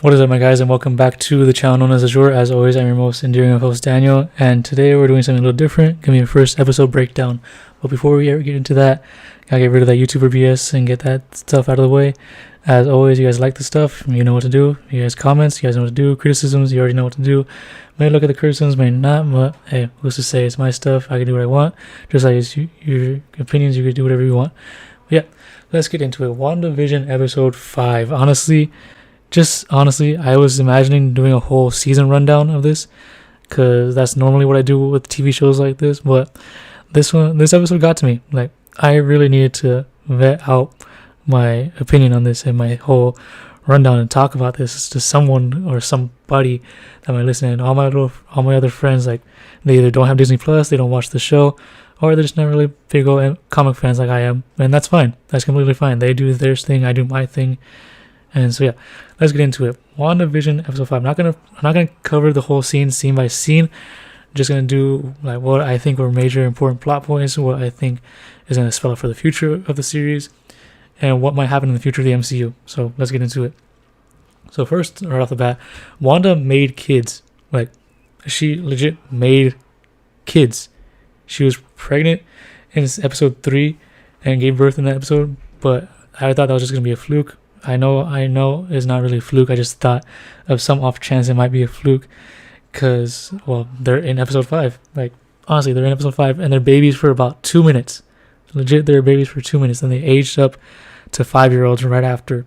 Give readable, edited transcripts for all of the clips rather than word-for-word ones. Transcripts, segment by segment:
What is up, my guys, and welcome back to the channel known as s.w.o.r.d. As always, I'm your most endearing host, Daniel, and today we're doing something a little different. Gonna be a first episode breakdown. But before we ever get into that, gotta get rid of that YouTuber BS and get that stuff out of the way. As always, you guys like the stuff, you know what to do. You guys comments, you guys know what to do. Criticisms, you already know what to do. May look at the criticisms, may not, but hey, who's to say? It's my stuff. I can do what I want. Just like it's your opinions, you can do whatever you want. But yeah, let's get into it. WandaVision episode 5. Honestly, I was imagining doing a whole season rundown of this, because that's normally what I do with TV shows like this. But this episode got to me. Like, I really needed to vet out my opinion on this and my whole rundown and talk about this to someone or somebody that might listen. And all my other friends, like, they either don't have Disney Plus, they don't watch the show, or they're just not really big old comic fans like I am, and that's fine. That's completely fine. They do their thing, I do my thing. And so yeah, let's get into it. WandaVision episode 5. I'm not gonna cover the whole scene by scene. I'm just gonna do like what I think were major important plot points, what I think is gonna spell out for the future of the series, and what might happen in the future of the MCU. So let's get into it. So first, right off the bat, Wanda made kids. Like, she legit made kids. She was pregnant in episode 3 and gave birth in that episode, but I thought that was just gonna be a fluke. I know it's not really a fluke. I just thought of some off chance it might be a fluke, because, well, they're in episode 5. Like, honestly, they're in episode 5 and they're babies for about 2 minutes. Legit, they're babies for 2 minutes, and they aged up to 5-year-olds right after.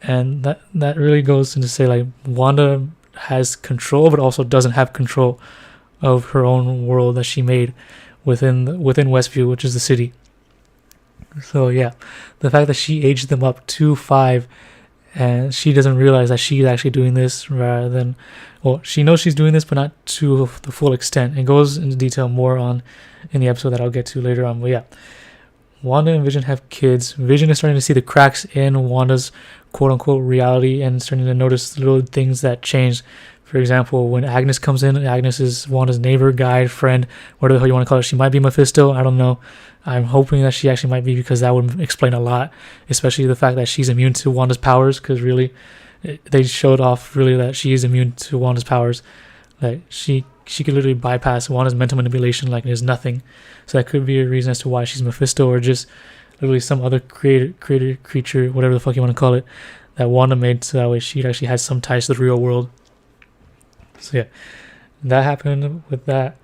And that really goes into say, like, Wanda has control but also doesn't have control of her own world that she made within Westview, which is the city. So yeah, the fact that she aged them up to 5 and she doesn't realize that she's actually doing this, rather than, well, she knows she's doing this but not to the full extent. It goes into detail more on in the episode that I'll get to later on. But yeah, Wanda and Vision have kids. Vision is starting to see the cracks in Wanda's quote-unquote reality and starting to notice little things that change. For example, when Agnes comes in, Agnes is Wanda's neighbor, guide, friend, whatever the hell you want to call her. She might be Mephisto, I don't know. I'm hoping that she actually might be, because that would explain a lot, especially the fact that she's immune to Wanda's powers, because really, they showed off really that she is immune to Wanda's powers. Like, she could literally bypass Wanda's mental manipulation like there's nothing. So that could be a reason as to why she's Mephisto, or just literally some other created creature, whatever the fuck you want to call it, that Wanda made, so that way she actually has some ties to the real world. So yeah, that happened with that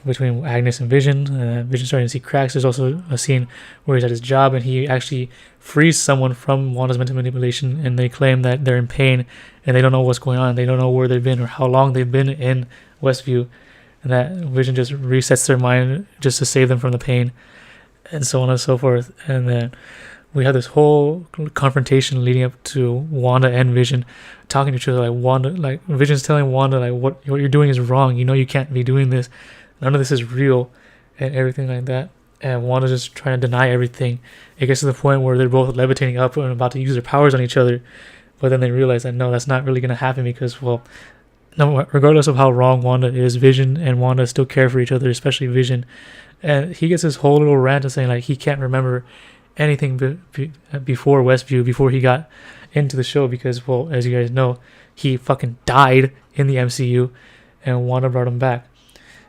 between Agnes and Vision. Vision starting to see cracks. There's also a scene where he's at his job and he actually frees someone from Wanda's mental manipulation, and they claim that they're in pain and they don't know what's going on. They don't know where they've been or how long they've been in Westview, and that Vision just resets their mind just to save them from the pain, and so on and so forth. And then we have this whole confrontation leading up to Wanda and Vision talking to each other. Like, Vision's telling Wanda, like, what you're doing is wrong. You know you can't be doing this. None of this is real, and everything like that. And Wanda's just trying to deny everything. It gets to the point where they're both levitating up and about to use their powers on each other. But then they realize that, no, that's not really going to happen, because, well, no, regardless of how wrong Wanda is, Vision and Wanda still care for each other, especially Vision. And he gets this whole little rant of saying, like, he can't remember anything before Westview, before he got into the show, because, well, as you guys know, he fucking died in the MCU and Wanda brought him back.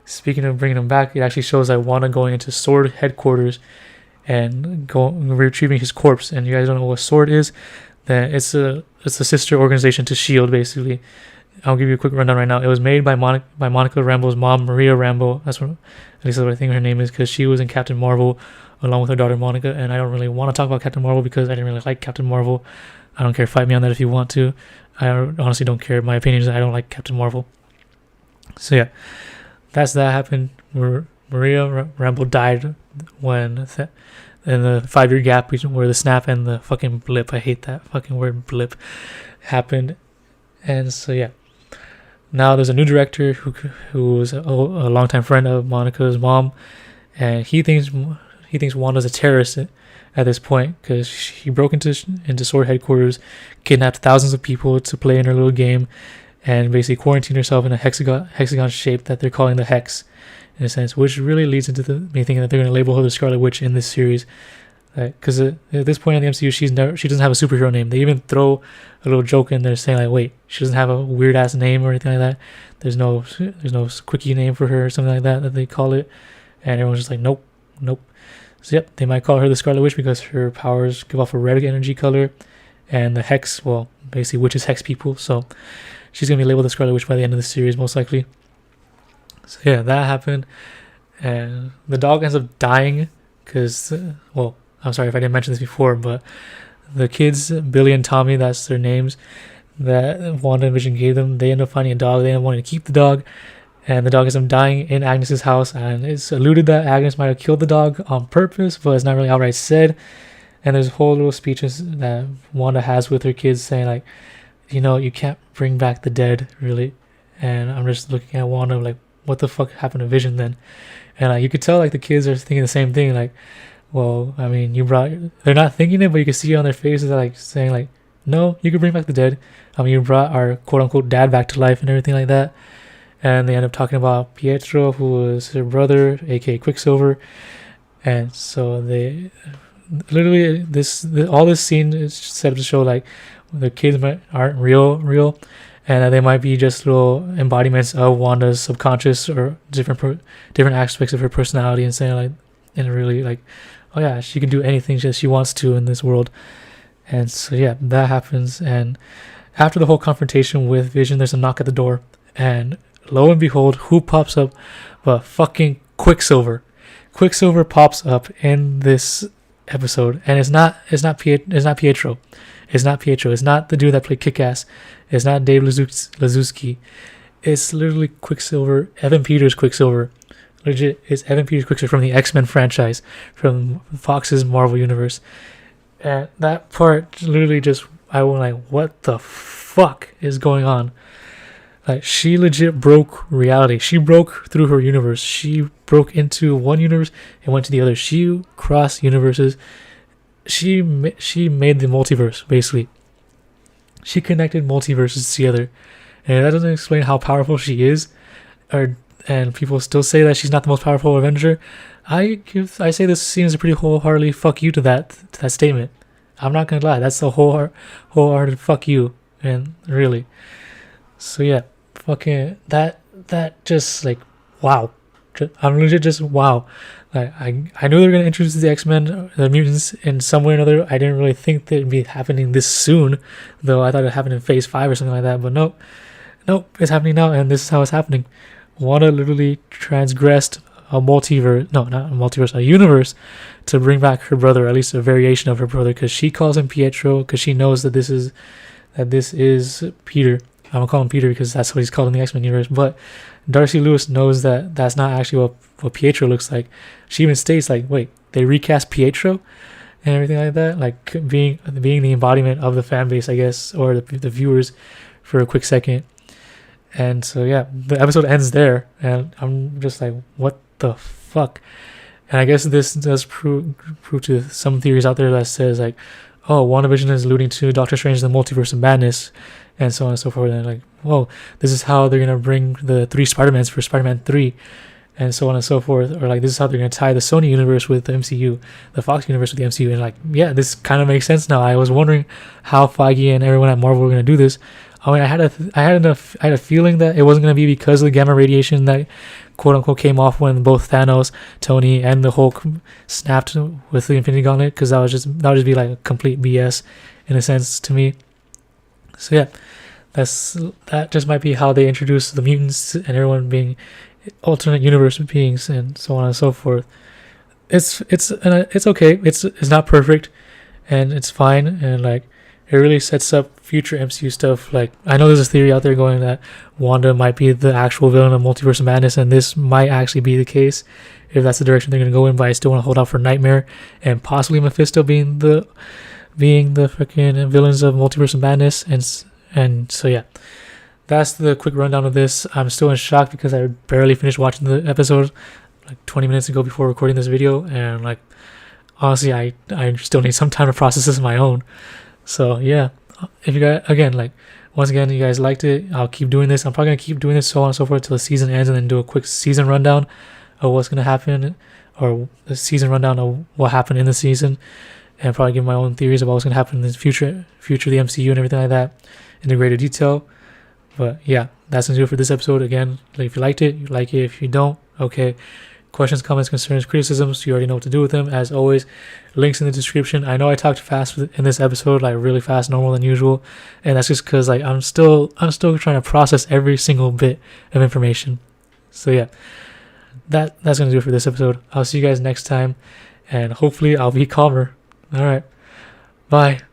Speaking of bringing him back, it actually shows that Wanda going into S.w.o.r.D headquarters and retrieving his corpse. And you guys don't know what S.w.o.r.D is? Then it's a sister organization to S.h.i.E.L.D. basically. I'll give you a quick rundown right now. It was made by Monica Rambeau's mom, Maria Rambeau. At least that's what I think her name is, because she was in Captain Marvel along with her daughter Monica. And I don't really want to talk about Captain Marvel because I didn't really like Captain Marvel. I don't care. Fight me on that if you want to. I honestly don't care. My opinion is I don't like Captain Marvel. So yeah, that happened. Maria Rambeau died when in the 5-year gap between where the snap and the fucking blip, I hate that fucking word, blip, happened. And so yeah, now there's a new director who was a longtime friend of Monica's mom, and he thinks Wanda's a terrorist at this point, because she broke into S.w.o.r.D headquarters, kidnapped thousands of people to play in her little game, and basically quarantined herself in a hexagon shape that they're calling the Hex, in a sense, which really leads into me thinking that they're going to label her the Scarlet Witch in this series. Because at this point in the MCU, she doesn't have a superhero name. They even throw a little joke in there saying like, wait, she doesn't have a weird ass name or anything like that. There's no quickie name for her or something like that they call it, and everyone's just like, nope. So yep, they might call her the Scarlet Witch because her powers give off a red energy color, and the hex, well, basically witches hex people. So she's gonna be labeled the Scarlet Witch by the end of the series, most likely. So yeah, that happened, and the dog ends up dying because, well, I'm sorry if I didn't mention this before, but the kids, Billy and Tommy, that's their names that WandaVision gave them, they end up finding a dog. They end up wanting to keep the dog, and the dog ends up dying in Agnes's house, and it's alluded that Agnes might have killed the dog on purpose, but it's not really outright said. And there's whole little speeches that Wanda has with her kids saying like, you can't bring back the dead, really. And I'm just looking at Wanda like, what the fuck happened to Vision then? And you could tell like the kids are thinking the same thing, like, well, I mean, they're not thinking it, but you can see on their faces like saying like, no, you could bring back the dead. You brought our quote unquote dad back to life and everything like that. And they end up talking about Pietro, who was her brother, aka Quicksilver. And so they literally all this scene is set up to show like the kids aren't real, and that they might be just little embodiments of Wanda's subconscious or different aspects of her personality, and saying like, and really like, oh yeah, she can do anything that she wants to in this world. And so yeah, that happens. And after the whole confrontation with Vision, there's a knock at the door, and lo and behold, who pops up but fucking Quicksilver. Quicksilver pops up in this episode, and it's not Pietro. It's not the dude that played Kick-Ass. It's not Dave Lazuski. It's literally Quicksilver, Evan Peters Quicksilver. Legit, it's Evan Peters Quicksilver from the XMen franchise, from Fox's Marvel Universe. And that part literally just, I was like, what the fuck is going on? Like, she legit broke reality. She broke through her universe. She broke into one universe and went to the other. She crossed universes. She made the multiverse, basically. She connected multiverses together. And that doesn't explain how powerful she is. And people still say that she's not the most powerful Avenger. I say this seems a pretty wholeheartedly fuck you to that statement. I'm not gonna lie. That's a wholehearted fuck you. And really. So yeah. Fucking that just like, wow. I'm legit just wow. Like I knew they were gonna introduce the X-Men, the mutants, in some way or another. I didn't really think that it'd be happening this soon, though. I thought it happened in Phase 5 or something like that. But nope, it's happening now, and this is how it's happening. Wanda literally transgressed a multiverse, no, not a multiverse, a universe, to bring back her brother, at least a variation of her brother, because she calls him Pietro, because she knows that this is Peter. I'm gonna call him Peter because that's what he's called in the X-Men universe. But Darcy Lewis knows that that's not actually what Pietro looks like. She even states like, wait, they recast Pietro and everything like that, like being the embodiment of the fan base, I guess, or the viewers for a quick second. And so yeah, the episode ends there, and I'm just like, what the fuck? And I guess this does prove to some theories out there that says like, oh, WandaVision is alluding to Doctor Strange and the Multiverse of Madness, and so on and so forth. And like, whoa, this is how they're gonna bring the 3 Spider-Mans for Spider-Man 3, and so on and so forth. Or like, this is how they're gonna tie the Sony universe with the MCU, the Fox universe with the MCU. And like, yeah, this kind of makes sense now. I was wondering how Feige and everyone at Marvel were gonna do this. I mean, I had a feeling that it wasn't gonna be because of the gamma radiation that quote unquote came off when both Thanos, Tony, and the Hulk snapped with the Infinity Gauntlet, because that would just be like a complete BS in a sense to me. So yeah, that just might be how they introduce the mutants and everyone being alternate universe beings and so on and so forth. It's okay. It's not perfect, and it's fine, and like, it really sets up future MCU stuff. Like, I know there's a theory out there going that Wanda might be the actual villain of Multiverse of Madness, and this might actually be the case if that's the direction they're going to go in. But I still want to hold out for Nightmare and possibly Mephisto being the freaking villains of Multiverse of Madness. And so yeah, that's the quick rundown of this. I'm still in shock because I barely finished watching the episode like 20 minutes ago before recording this video, and like, honestly, I still need some time to process this on my own. So yeah, if you guys, again, like, once again, you guys liked it, I'll keep doing this. I'm probably gonna keep doing this, so on and so forth, till the season ends, and then do a quick season rundown of what's gonna happen or the season rundown of what happened in the season, and probably give my own theories about what's going to happen in the future of the MCU and everything like that in greater detail. But yeah, that's going to do it for this episode. Again, if you liked it, you like it. If you don't, okay. Questions, comments, concerns, criticisms, you already know what to do with them. As always, links in the description. I know I talked fast in this episode, like really fast, more than usual, and that's just because like I'm still trying to process every single bit of information. So yeah, that's gonna do it for this episode. I'll see you guys next time, and hopefully I'll be calmer. All right, bye.